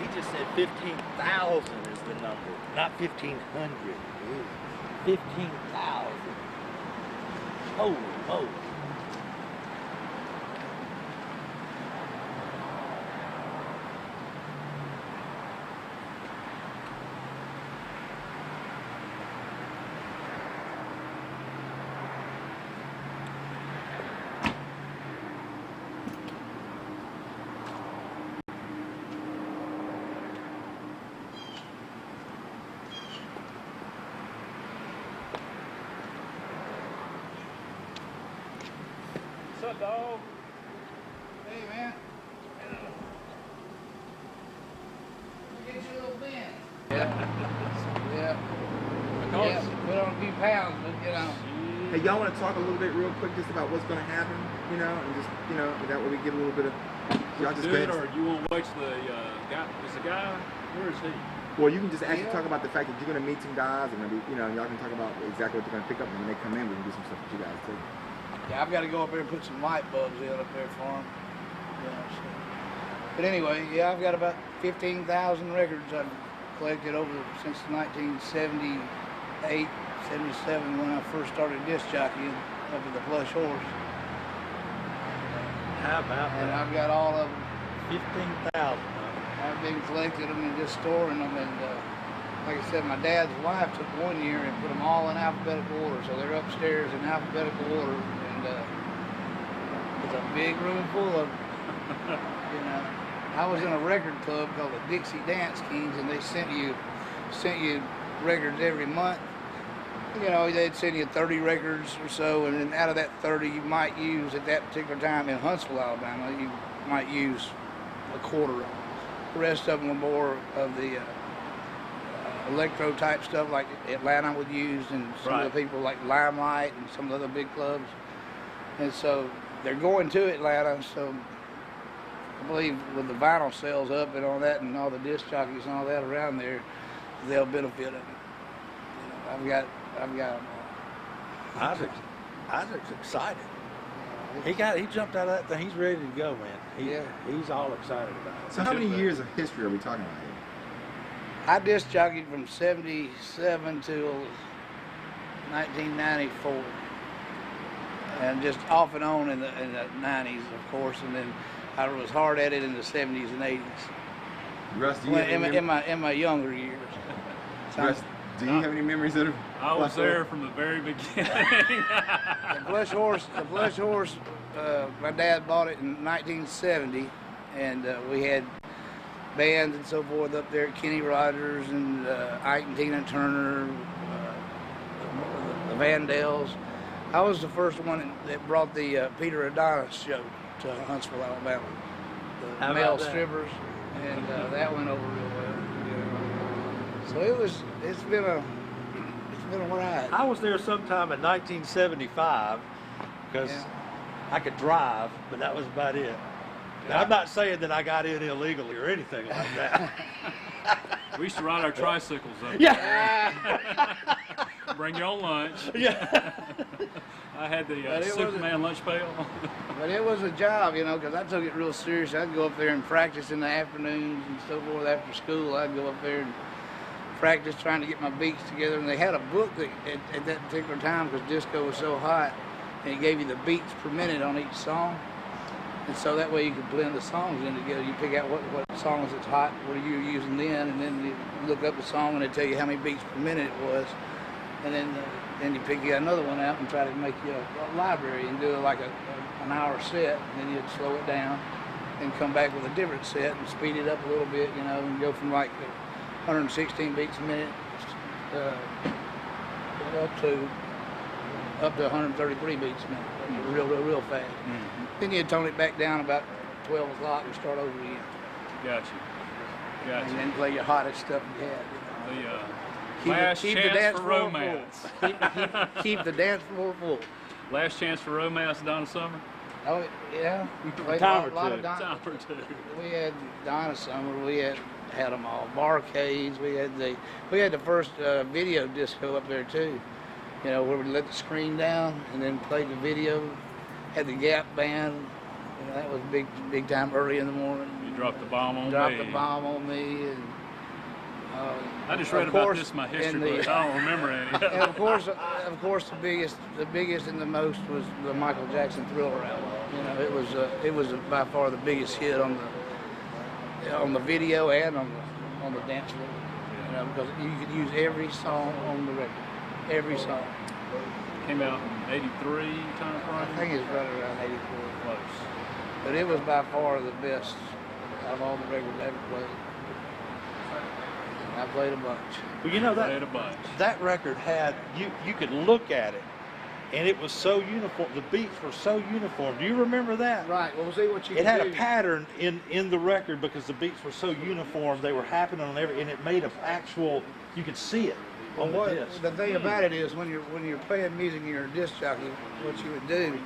He just said 15,000 is the number, not 1,500. 15,000. Holy moly. What's up, dog? Hey, man. Get you a little bend. Yeah. Put on a few pounds, but you know. Hey, y'all want to talk a little bit real quick just about what's going to happen, you know, and just, you know, that way we get a little bit of, y'all just do it, or you want to wait till the guy, is the guy, where is he? Well, you can just actually talk about the fact that you're going to meet some guys and maybe, you know, y'all can talk about exactly what they're going to pick up, and when they come in, we can do some stuff with you guys too. Yeah, I've got to go up there and put some light bulbs in up there for them. Yeah, so. But anyway, yeah, I've got about 15,000 records I've collected over since 1978, 77 when I first started disc jockeying up at the Plush Horse. How about And that? I've got all of them. 15,000. I've been collecting them and just storing them. And like I said, my dad's wife took one year and put them all in alphabetical order. So they're upstairs in alphabetical order. It's a big room full of them. You know, I was in a record club called the Dixie Dance Kings, and they sent you records every month. You know, they'd send you 30 records or so, and then out of that 30, you might use at that particular time in Huntsville, Alabama, you might use a quarter of them. The rest of them were more of the electro type stuff like Atlanta would use, and some of the people like Limelight and some of the other big clubs. And so they're going to Atlanta, so I believe with the vinyl sales up and all that, and all the disc jockeys and all that around there, they'll benefit of it. You know, I've got them all. Isaac's excited. He jumped out of that thing. He's ready to go, man. He's all excited about it. So how many years of history are we talking about here? I disc jockeyed from 77 till 1994. And just off and on in the 90s, of course, and then I was hard at it in the 70s and 80s. Russ, do you have any in my younger years. Russ, do you have any memories of? I was there from the very beginning. The Plush Horse. My dad bought it in 1970, and we had bands and so forth up there. Kenny Rogers and Ike and Tina Turner, the Vandals. I was the first one that brought the Peter Adonis show to Huntsville, Alabama. The male strippers, and that went over real well. You know. So it's been a ride. I was there sometime in 1975 because I could drive, but that was about it. Now, I'm not saying that I got in illegally or anything like that. We used to ride our tricycles up Yeah. there. Bring your own lunch. Yeah. I had the Superman lunch pail. But it was a job, you know, because I took it real serious. I'd go up there and practice in the afternoons and so forth after school. I'd go up there and practice trying to get my beats together. And they had a book that, at that particular time, because disco was so hot, and it gave you the beats per minute on each song. And so that way you could blend the songs in together. You pick out what songs it's hot, what are you using then, and then you look up the song and they tell you how many beats per minute it was. And then you pick another one out and try to make you a library and do like an hour set, and then you'd slow it down and come back with a different set and speed it up a little bit, you know, and go from like 116 beats a minute up to 133 beats a minute, real fast. Mm-hmm. Then you'd tone it back down about 12 o'clock and start over again. Gotcha. And then play your hottest stuff you had. You know. Last chance for romance. Keep the dance floor full. Last chance for romance, Donna Summer. Oh yeah, Time or two. We had Donna Summer. We had them all. Barcades. We had the first video disco up there too. You know, where we let the screen down and then played the video. Had the Gap band. You know, that was big time early in the morning. Dropped the bomb on dropped me. the bomb on me, and I just read of about course, this in my history and the- book. I don't remember any. And of course, the biggest and the most was the Michael Jackson Thriller album. You know, it was by far the biggest hit on the video and on the dance floor. You know, because you could use every song on the record, every song. Came out in '83 time I frame. think it's right around '84. Close. But it was by far the best out of all the records I ever played. I played a bunch. Well, you know Played a bunch. that record had you could look at it, and it was so uniform. The beats were so uniform. Do you remember that? Right. Well, see what you. It had do. a pattern in the record because the beats were so uniform. They were happening on and it made an actual. You could see it on the disc. The thing about it is when you're playing music and you're a disc jockey, what you would do,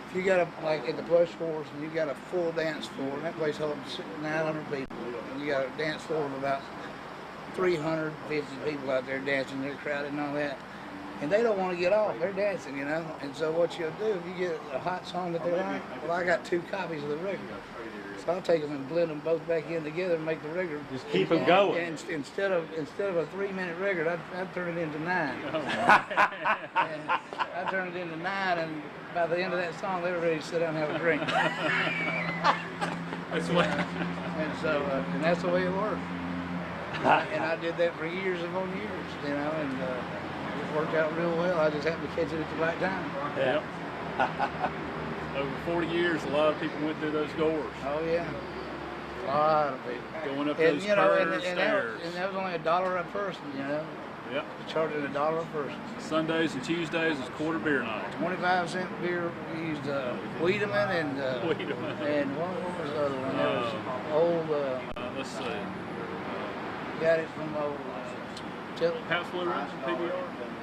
if you got like at the Plush Horse and you got a full dance floor, and that place holds 900 people, and you got a dance floor of about 350 people out there dancing, they're crowded and all that, and they don't want to get off, they're dancing, you know. And so what you'll do, if you get a hot song that they like, well, I got 2 copies of the record. So I'll take them and blend them both back in together and make the record. Just keep them going. And instead of a 3-minute record, I'd turn it into 9. And I turned it into 9, and by the end of that song, they were ready to sit down and have a drink. That's what. And so, and that's the way it worked. And I did that for years upon years, you know, and it worked out real well. I just happened to catch it at the right time. Yeah. Over 40 years, a lot of people went through those doors. Oh yeah, a lot of people. Going up And those you know, curved stairs. and that was only $1 a person, you know. Yep. They charged it $1 a person. Sundays and Tuesdays is quarter beer night. 25-cent beer. We used Wiedemann and Wiedemann. and what was the other one? That was old. Let's see. Got it from old. Pabst Blue Ribbon, PBR.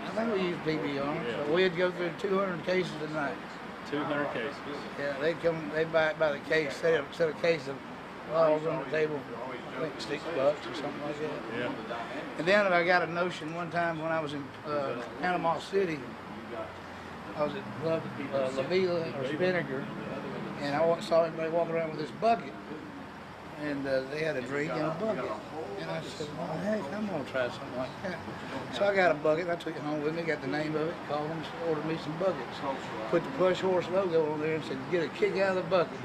I think we used PBR. Yeah. So we'd go through 200 cases a night. 200 cases. Yeah, they'd buy it by the case, set a case of laws on the table for, I think, $6 or something like that. Yeah. And then I got a notion one time when I was in Panama City. I was at La Villa or Spinnaker, and I saw everybody walking around with this bucket. And they had a drink in a bucket. And I said, well, heck, I'm going to try something like that. So I got a bucket, I took it home with me, got the name of it, called them, ordered me some buckets. Put the Plush Horse logo on there and said, get a kick out of the bucket.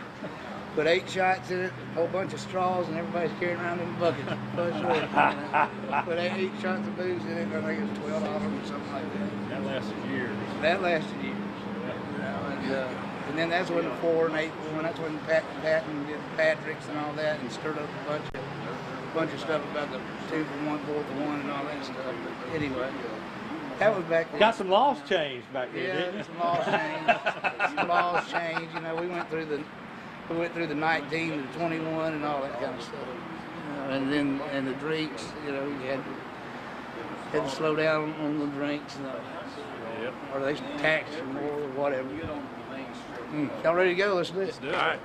Put 8 shots in it, a whole bunch of straws, and everybody's carrying around them buckets. Plush Horse. You know. Put 8 shots of booze in it, I think it was $12 or something like that. That lasted years. That lasted years. You know, and then that's when the 4 and 8 won. That's when Patton did Patrick's and all that, and stirred up a bunch of stuff about the 2 for 1, 4 for 1, and all that stuff. But anyway, that was back then. Got some laws changed back then, Yeah, didn't it? some laws changed. Some laws changed. You know, we went through the 19 to 21 and all that kind of stuff. You know, and the drinks. You know, you had to slow down on the drinks and all that. Yep. Or they taxed you more or whatever. Y'all ready to go? Let's do it. Let's do it. All right.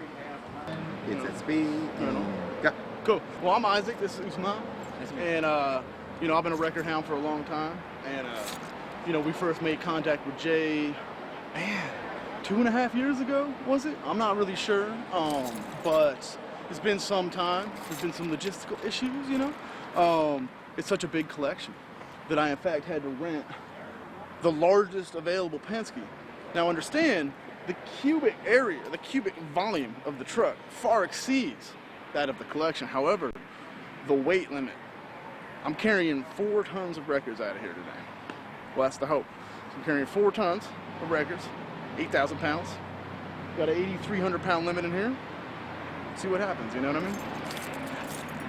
It's at speed. Go. Cool. Well, I'm Isaac. This is Usman. And, you know, I've been a record hound for a long time. And, you know, we first made contact with Jay, man, 2.5 years ago, was it? I'm not really sure. But it's been some time. There's been some logistical issues, you know. It's such a big collection that I, in fact, had to rent the largest available Penske. Now, understand, the cubic area, the cubic volume of the truck far exceeds that of the collection. However, the weight limit. I'm carrying 4 tons of records out of here today. Well, that's the hope. So I'm carrying 4 tons of records, 8,000 pounds. Got an 8,300 pound limit in here. See what happens, you know what I mean?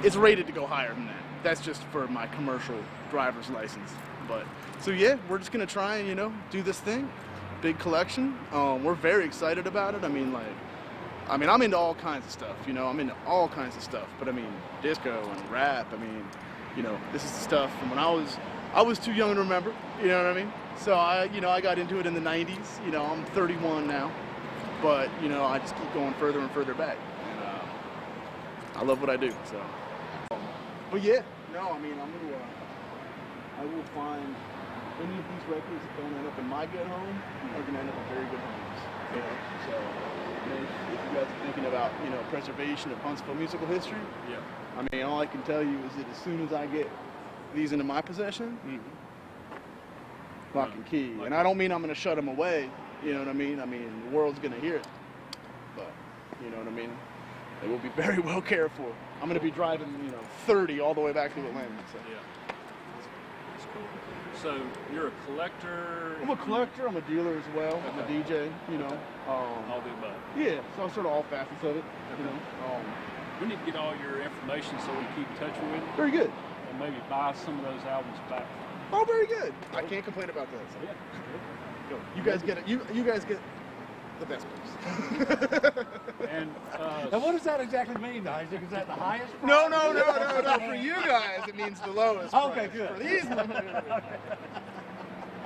It's rated to go higher than that. That's just for my commercial driver's license. But, so yeah, we're just gonna try and, you know, do this thing. Big collection. We're very excited about it. I mean, I'm into all kinds of stuff, you know, I'm into all kinds of stuff, but I mean, disco and rap, I mean, you know, this is the stuff from when I was too young to remember, you know what I mean? So I got into it in the 90s, you know, I'm 31 now, but, you know, I just keep going further and further back, and I love what I do, so. But yeah, no, I mean, I will find any of these records that don't end up in my good home are gonna end up in very good homes. You know, so I mean, if you guys are thinking about, you know, preservation of Huntsville musical history, Yeah. I mean, all I can tell you is that as soon as I get these into my possession, lock and key. And I don't mean I'm going to shut them away. You know what I mean? I mean, the world's going to hear it. But, you know what I mean? They will be very well cared for. I'm going to be driving, you know, 30 all the way back to Atlanta. So. Yeah. That's cool. So you're a collector? I'm a collector. I'm a dealer as well. I'm a DJ, you know. All the above. Yeah, so sort of all facets of it, you know. We need to get all your information so we keep in touch with you Very good. and maybe buy some of those albums back. Oh, very good. I can't complain about that. So. Yeah. You guys get it. You guys get the best price. And Now, what does that exactly mean, Isaac? Is that the highest price? No. For you guys, it means the lowest. Okay, price. good. For these, I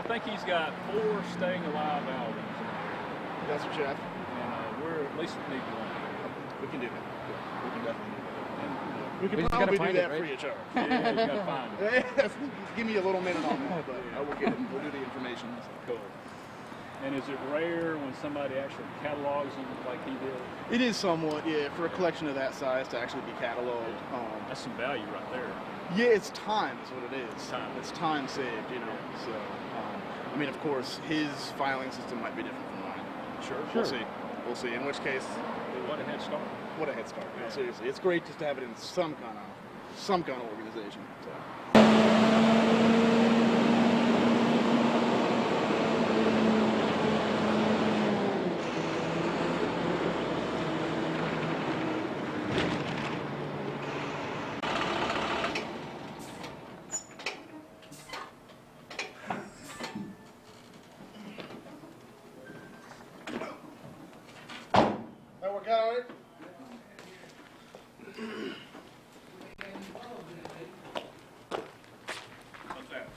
think he's got 4 Staying Alive albums. that's what you have. And we're at least need one. We can do that. We can definitely do that. And, We can We just gotta probably do find that it, right? free of charge. yeah, you gotta find it. Give me a little minute on that, but I will get it. We'll do the information. Cool. And is it rare when somebody actually catalogs them like he did? It is somewhat, yeah, for a collection of that size to actually be cataloged. That's some value right there. Yeah, it's time is what it is. Time. It's time saved, you know. So, I mean, of course, his filing system might be different from mine. Sure. We'll see. We'll see. In which case, What a head start. what a head start. No, seriously, it's great just to have it in some kind of organization. So. That work out all right? What's that?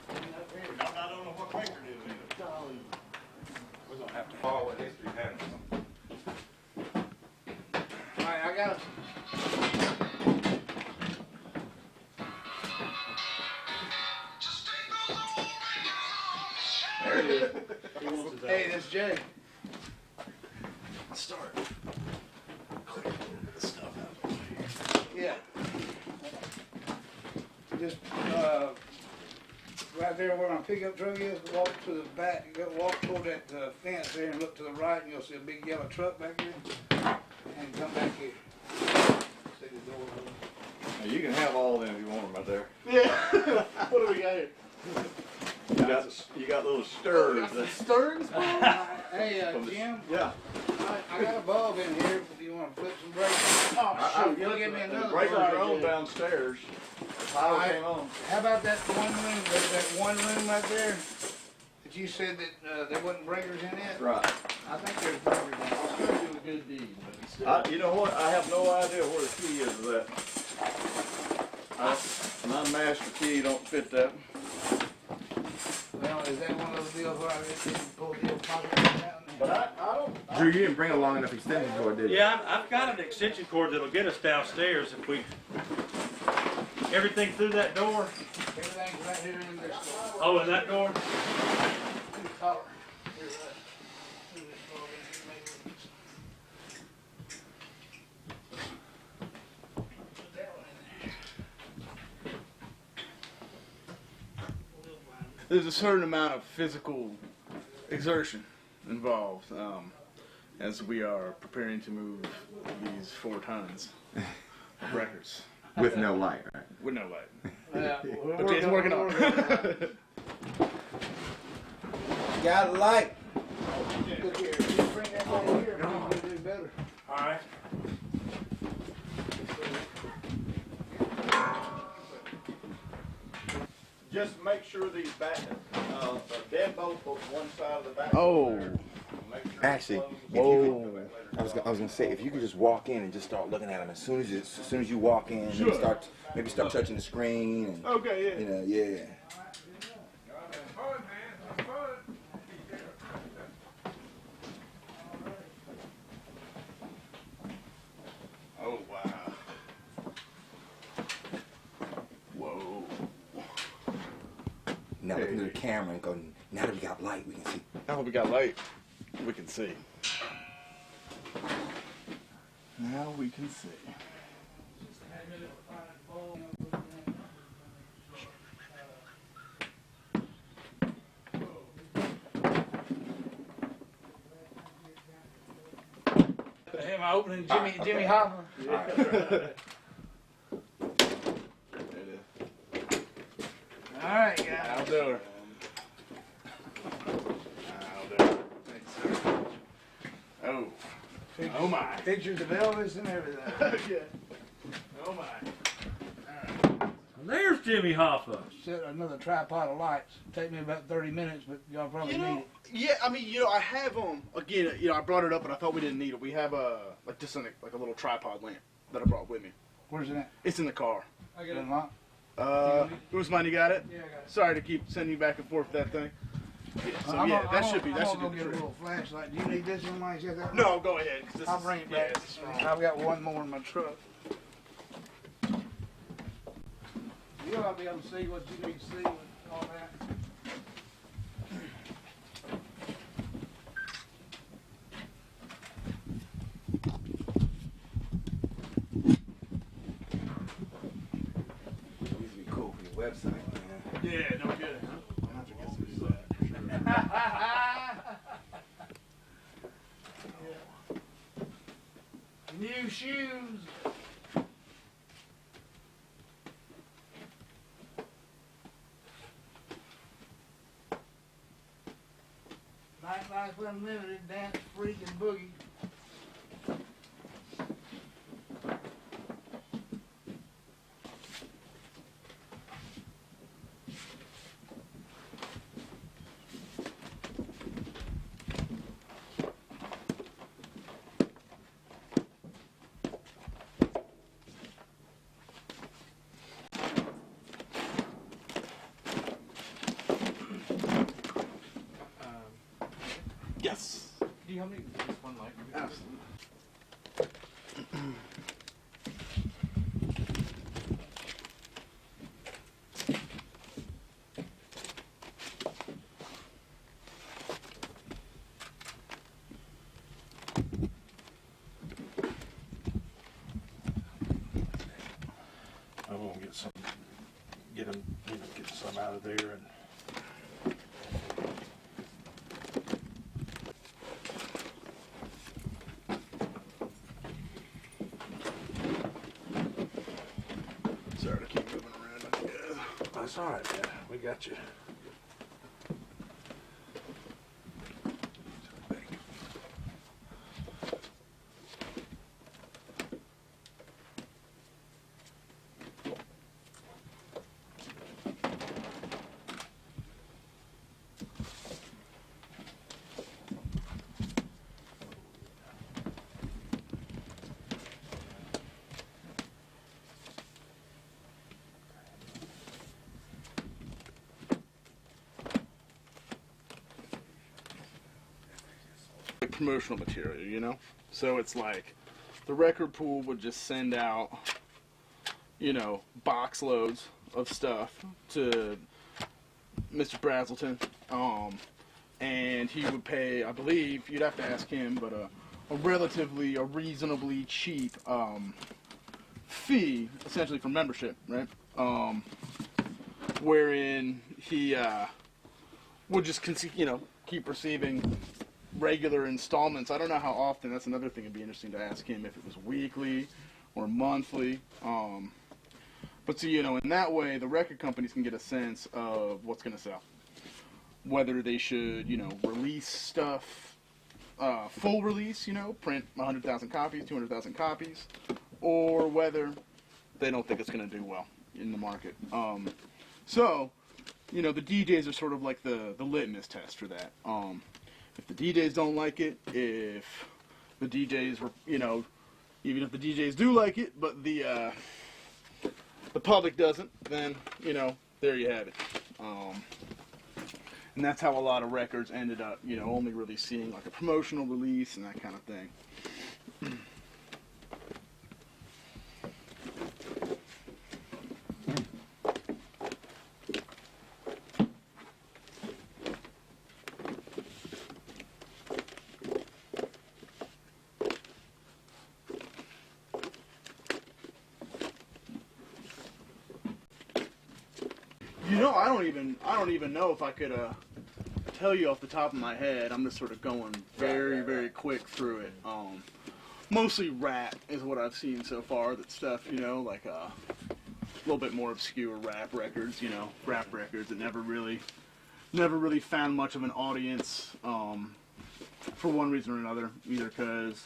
I don't know what record it is. We're gonna have to Follow what history has. All right, I got it. There it is. Hey, this is Jay. Start. Clear the stuff out. Yeah. Just right there where my pickup truck is, walk to the back, walk toward that fence there and look to the right and you'll see a big yellow truck back there. And come back here. See the door open. You can have all them if you want them right there. Yeah. What do we got here? You got little stirs. Stirrings? Hey, Jim, Yeah. I got a bulb in here. Do you want to flip some brakes? Oh, shoot. You'll give me The another breakers one. are on downstairs. The power came on. How about that one room, that one room right there? That you said that there wasn't breakers in it? Right. I think there's breakers in it. It's gonna do a good deed, but it's still. You know what? I have no idea where the key is of that. My master key don't fit that. Well, is that one of those deals where I just pull the old pocket out? But I don't. Drew, you didn't bring a long enough extension cord, did you? Yeah, I've got an extension cord that'll get us downstairs if we. Everything through that door? Everything's right here in this store. Oh, in that door? To the collar. Here's that. Here's this bulb in here, maybe. Put that one in there. There's a certain amount of physical exertion involved as we are preparing to move these 4 tons of records With no light, right? with no light. But But it's working on it. Got a light. Look here, just bring that over here, maybe we'll do better. All right. Just make sure these back, deadbolts on one side of the back. Oh. Make sure Actually, it's if closed. you could, I was gonna say, if you could just walk in and just start looking at them as soon as you walk in, Sure. maybe start touching the screen and Okay, yeah. you know, yeah. Oh, wow. Whoa. Now looking at the camera and going, now that we got light, we can see. Now we got light, we can see. Now we can see. Am I opening Jimmy Hoffa? All right, guys. I'll do her. I'll do her. Thanks, sir. Oh. Oh my. Pictures of Elvis and everything. Yeah. Oh my. There's Jimmy Hoffa. Set another tripod of lights. Take me about 30 minutes, but y'all probably need it. Yeah, I mean, I have again, I brought it up, but I thought we didn't need it. We have like a little tripod lamp that I brought with me. Where's it at? It's in the car. I got it. Who's mine? You got it? Yeah, I got it. Sorry to keep sending you back and forth with that thing. Yeah, so yeah, that should be I'm the gonna get a trick. little flashlight. Do you need this one, Mike? No, go ahead. 'Cause this I'll is- bring it yeah, back. this is fine. I've got one more in my truck. You'll be able to see what you need to see with all that. It used to be cool for your website, man. Yeah, no kidding. I'll have to get some of that for sure. New shoes. Nightlife Unlimited, dance, freak, and boogie. Yes. Do you have any just one light? Absolutely. I'm gonna get some, get some out of there and. Sorry to keep moving around on you guys. That's all right, man. We got you. Like promotional material, So it's like the record pool would just send out, box loads of stuff to Mr. Brazelton, and he would pay, I believe, you'd have to ask him, but a reasonably cheap fee, essentially for membership, right? Wherein he would just keep receiving regular installments. I don't know how often. That's another thing. It'd be interesting to ask him if it was weekly or monthly. But so in that way, the record companies can get a sense of what's going to sell. Whether they should, release stuff, full release, print 100,000 copies, 200,000 copies, or whether they don't think it's going to do well in the market. So, the DJs are sort of like the litmus test for that. If the DJs don't like it, if the DJs were, even if the DJs do like it, but the public doesn't, then, there you have it. And that's how a lot of records ended up, only really seeing like a promotional release and that kind of thing. You know, I don't even know if I could tell you off the top of my head. I'm just sort of going very quick through it. Mostly rap is what I've seen so far. That stuff, you know, like a little bit more obscure rap records. You know, rap records that never really found much of an audience. For one reason or another, either because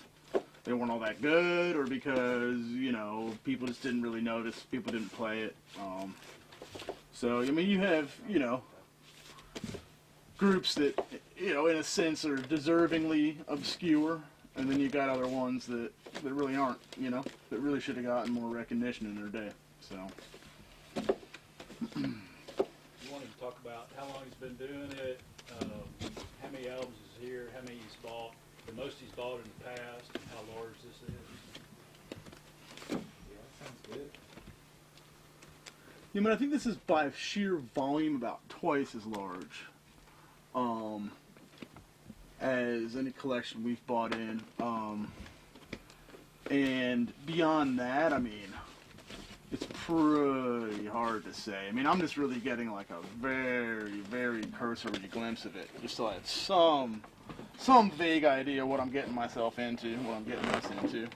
they weren't all that good, or because, you know, people just didn't really notice, people didn't play it. So, I mean, you have, you know, groups that, you know, in a sense are deservingly obscure, and then you got other ones that really aren't, you know, that really should have gotten more recognition in their day, so. You wanted to talk about how long he's been doing it, how many albums is here, how many he's bought, the most he's bought in the past, and how large this is. Yeah, that sounds good. Yeah, I mean, I think this is by sheer volume about twice as large as any collection we've bought in. And beyond that, I mean, it's pretty hard to say. I mean, I'm just really getting like a very cursory glimpse of it, just so I have some vague idea what I'm getting myself into, what I'm getting us into.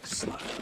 Slide.